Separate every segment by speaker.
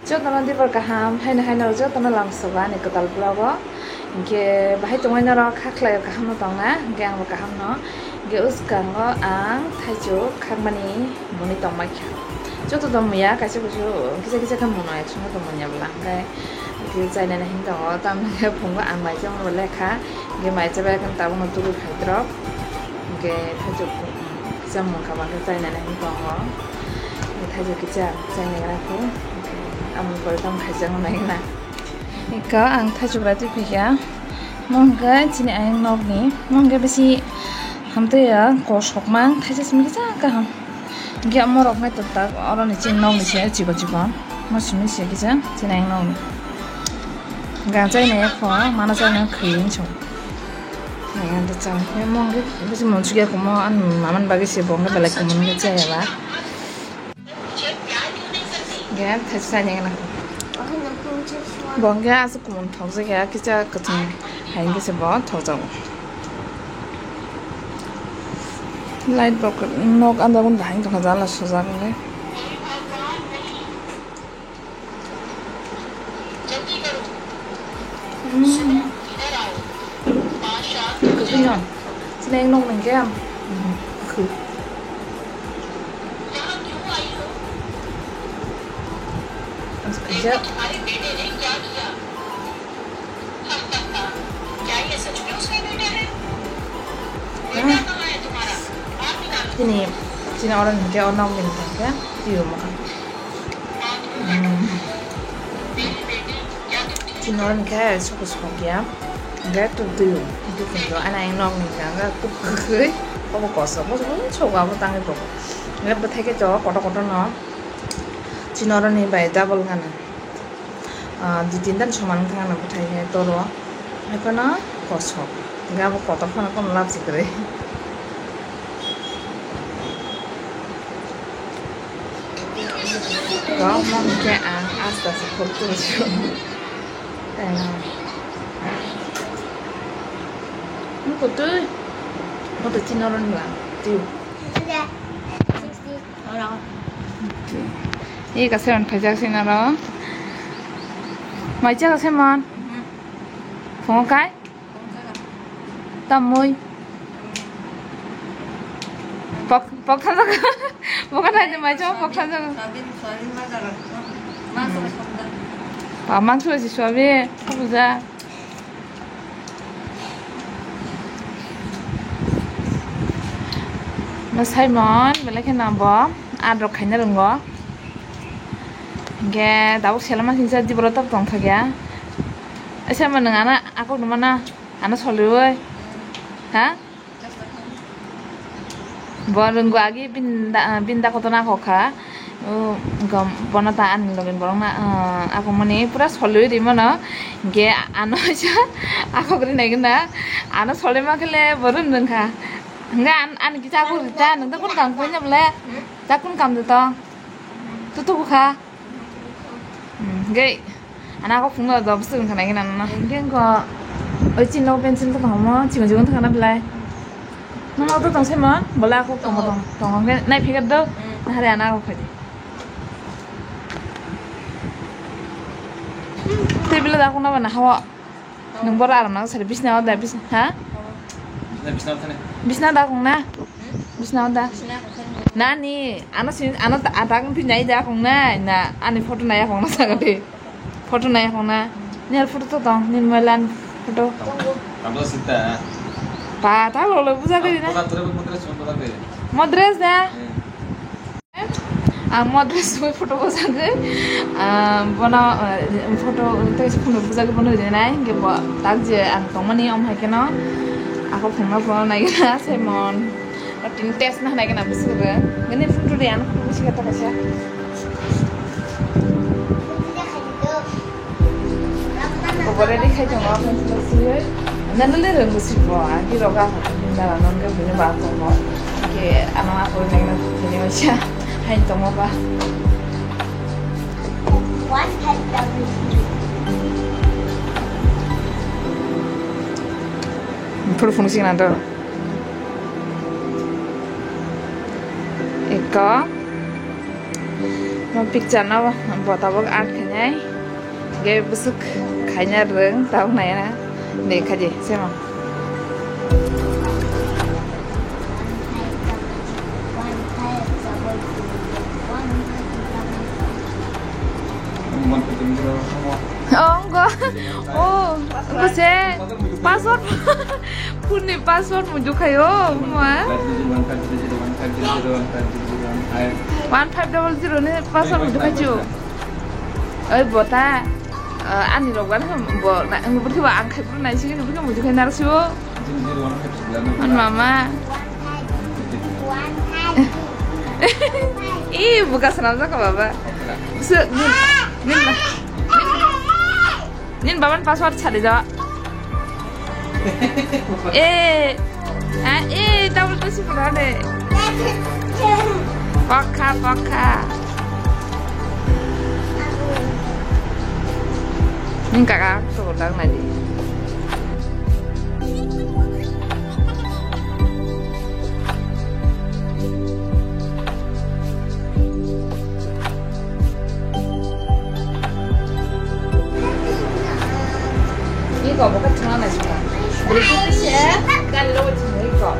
Speaker 1: Jotana di kaham haina jotana lamsoba ni kotal pulago ge bahai tongoi naro khaklai kaham no tonga ge ang kaham no ge uskango ang thaiju khakmani muni tongmai kha joto dongmuya kaise kisa kan mono action to monya bla ge ge jaina na hin tongo tam ge phungwa ang mai jong bo lekha ge mai jaba kan tabung turu khaidrok ge thaiju jam mon khaba ge jaina na hin tongo thaiju kisa jaina ra ko am bertam khajang naina ika ang thaju brati phya mongga chini ang nokni mongga besi hamte ya ko sokmang thaja simi ja ka ham ge amorok mai ta oroni chin nokni che chigo ma simi se ge ja chini ang nokni ga chai ne kho mana cha na khrin chu nang da cha me mongga besi monchuge ko mo an maman bagi se bonga bela ko mon ge cha ya ba ge thasa ne na bonga asu kumun thongse ya kicha kathum hain ge se bo thojang light block nok anda gun hain to khajala soja ne kuthion sneng nok nang gam khu kerja sini orang dia orang bintang ya di rumah sini orang kayak suka ya enggak tuh itu kan anak yang nong nih kan enggak tuh kekeh apa kosong coba aku tangi tuh enggak betul ke cowok kotor no sini orang nih bayi double kan di tindan cuman kan aku tanya toro apa na kosong enggak aku kotor kan aku melap sih kere có mong cha asta seperti itu betul betul Cina orang bilang tuh ini kasih orang pajak Cina orang macam kasih man fungkai tamui pok thang bukan aja macam pok thang masuk sih suami apa saja mas Simon bela kan nambah ada kayaknya rengo ge tahu selama sisa di berotap tong thagya asa menengana aku di mana anak solue ha borong gua agi binda kotona kokha gam bonataan logen borong na aku mani pura solue di mana ge ano aja aku kiri naikna ano solue makele borong nengka enggak an kita aku rita neng takun kang punya bela takun kam tuh kah ge anak aku fungga job sih kan lagi nana ge kok ojin lo pensil tuh kamu cium tuh karena bela nang auto tong sema bola aku tong ge naik pikir do hari anak aku aja tapi bila aku na bana hawa nang bora alam na servis na ada bis ha bisna da kong na bisna da nani anak atang pinjai da kong na ani foto na ya kong na sagade foto na ya kong na ni foto to tong ni melan foto
Speaker 2: kamu sita
Speaker 1: pata lo buza ke na madras da madras में फोटो बुझा के बना फोटो तो इस फोटो बुझा के बना देना है कि ताक जे ang tongmani om hai ke na aku phungna phone nai na Simon tin test na nai ke na bisure ngene foto de an foto bisi kata kasa ko bore dikhai jong apa sih nan le reng bisi bo agi roga na non ke bini ba ko mo ke ana aku nai na ni masya hai tong ba what has done full fungsi nado eka Mau picture na buat tabok art kanyai. Ge busuk kanya reng tahu na ya. Nih kaji, saya mau. Oh enggak, oh enggak sih password, punya password muncul kayo, semua. 1500 nih password muncul kayu. Bota, ani logan bo, nah berarti wa angkat pun nasi kan berarti muncul kayu narsiu. An mama. Ih, bukan senam ke bapa. Nin baban password cari jawab. Double tuh sih pernah deh. Poka. Nin kakak tuh udah lagi. I거 뭐가 전화나 줄까? 그리고 시에 깔로 주는 이거.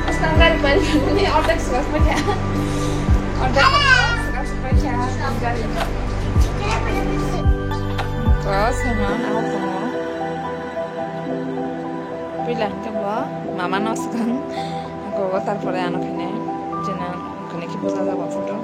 Speaker 1: Setengah balik ini order suka sepeda. Order suka sepeda. Terus sama aku mau. Bilang ke gua, mama noskan. Aku taruh anak ini. Jangan kena kita saja buat foto.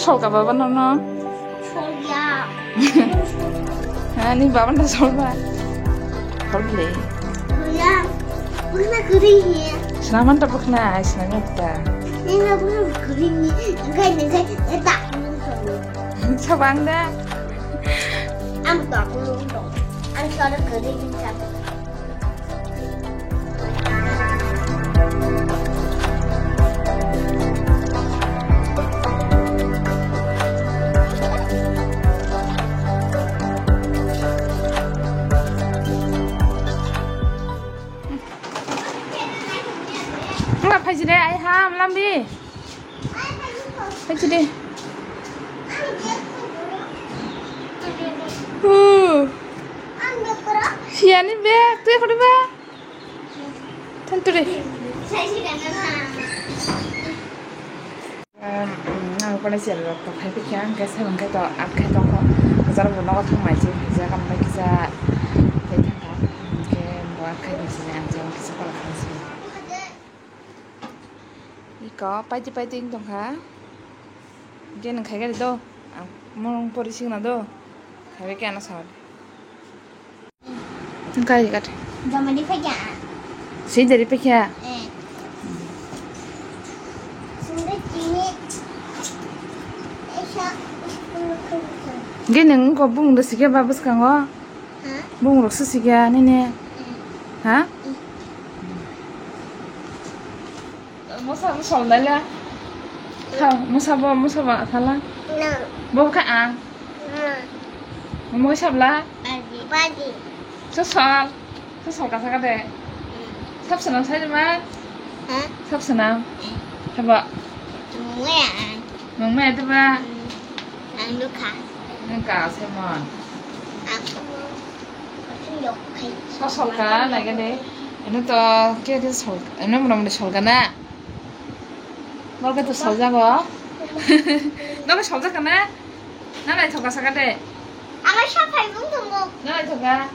Speaker 1: Sol ka baban no?
Speaker 3: Sol ya.
Speaker 1: Ni baban dah sol ba. Sol le.
Speaker 3: Ya. Bukan kering ni.
Speaker 1: Senaman tak pernah, senangnya tak.
Speaker 3: Ni nak bukan kering ni. Enggak tak.
Speaker 1: Sabang dah.
Speaker 3: Am tak belum dong. Am kalau kering tak.
Speaker 1: Phải gì đây ai ham làm đi. Phải gì đi. Sian ini be, tuh ya kau be. Tentu deh.
Speaker 3: Saya sih kan
Speaker 1: Aku pernah sian loh, tapi pikiran kayak saya mungkin tuh aku tuh kok, kejar bunuh aku macam kerja kamu kerja, kayak apa, kayak buat kayak di sini aja, kisah kalau kan sih. Iko, paiti dong kah? Jangan kayak gitu, mau polisi nggak tuh, kayak anak sahur. Kayak gitu.
Speaker 3: Jangan di kerja.
Speaker 1: Sih dari kerja.
Speaker 3: Sudah ini.
Speaker 1: Gini kau bung dah sikit babus kan kau? Bung ruksus sikit ni ni. Hah? Musa sol dah lah. Musa bawa salah. Bawa kaan. Mau siap lah.
Speaker 3: Pagi.
Speaker 1: Sesal kasar kade. Sab senam saja mah. Sab senam. Coba. Mungkin itu bah. Enggak semon. Sol kan, lagi deh. Ini tuh kayak dia sol. Ini belum disol kan na? Mau ke tuh sol jago? Nggak sol jago kan na? Nggak itu kasar kade.
Speaker 3: Ama siapa yang tunggu?
Speaker 1: Nggak itu kan?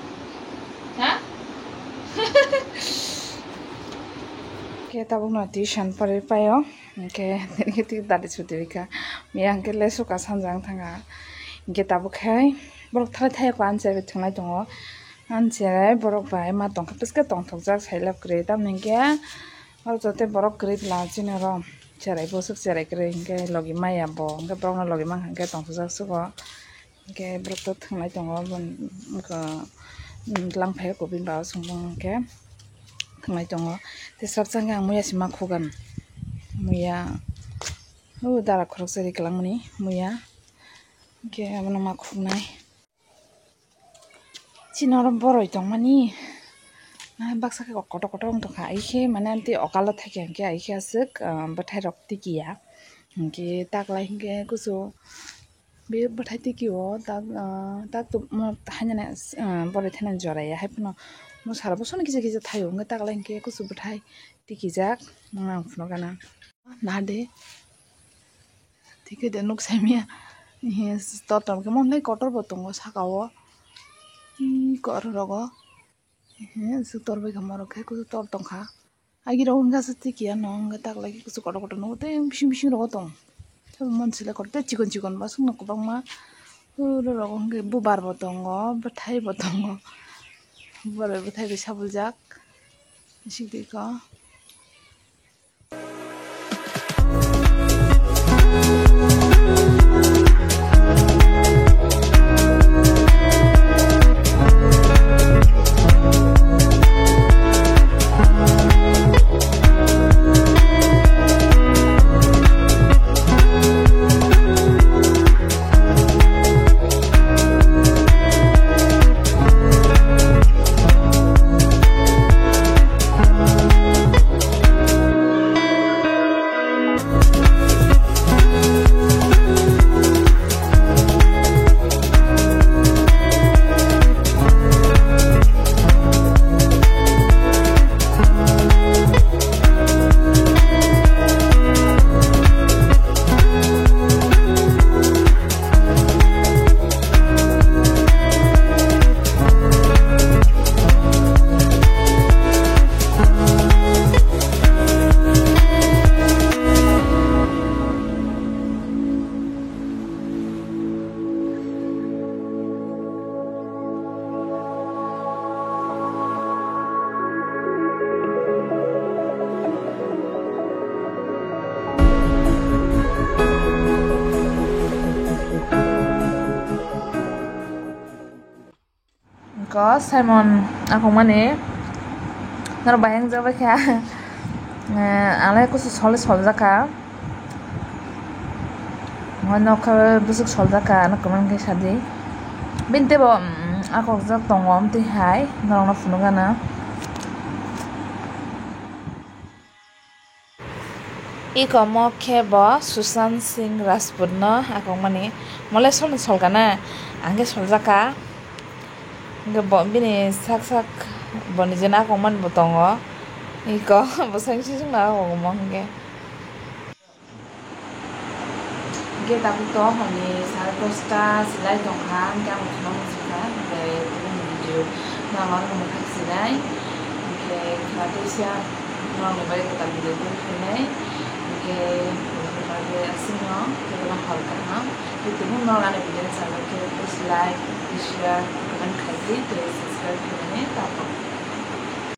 Speaker 1: Hah? Kita bukan tuition pari payo. Oke, kita tadi sudah dika. Miang kita suka sanjang tangga. Kita bukai. Borok thai ko ancer betungai tongo. Ancer borok bai ma tong kapis ke tong jak sailap kre ta mengke. Or jote borok kre la jinero. Cerai bosuk cerai kre ingke logi maya bo. Ingke borok na logi mang ingke tong jak suko. Ingke borok to thangai tongo bon ko lang phai ko bin ba sungbong ke. khangmai tongo te sabsang ang muya sima khogan muya dara khorok sari kalangmani muya ke abono ma khuknai chinorom boroi tongmani na baksa ke koto koto ong tongkha aike mane anti okalo thake ke aike asuk bathai rok tikiya ke taklai ke kuso be bathai tikio tak to mo hainane boroi thana joraya haipno mo sara boson kisa kisa thayo nge taklai ke kuso bathai tikijak mang phno gana nade tike de nuk samia totom ke mon lai kotor botongo sakao kor rogo su tor bai kamaro ke kuso tor tongkha agi ro nga su tikiya no nga taklai ke kuso kotor kotor no te bishing bishing rogo tong mansile korte chikon chikon ba sungno kubangma rogo nge bubar botongo bathai botongo boroi bathai be sabuljak sikdiko ko Simon ako mane naro bayang jawa kya ale kusu sole soljaka ngono ka busuk soljaka na kaman ke sadi binte bo ako jak tongom ti hai norong na funugana iko mo kebo Sushant Singh Rajput no ako mane mole sol solgana angge soljaka nge bini sak boni jena ako man botongo iko bosang sisung na ako mongge ge tabu to honi sar posta silai tongkha nge amo khno musika nge video na mar mo khak silai nge khatesia no bai ta video ko khne nge ke asino ke na halka na itu no na video sa ke like share comment खाइए तो सब्सक्राइब करने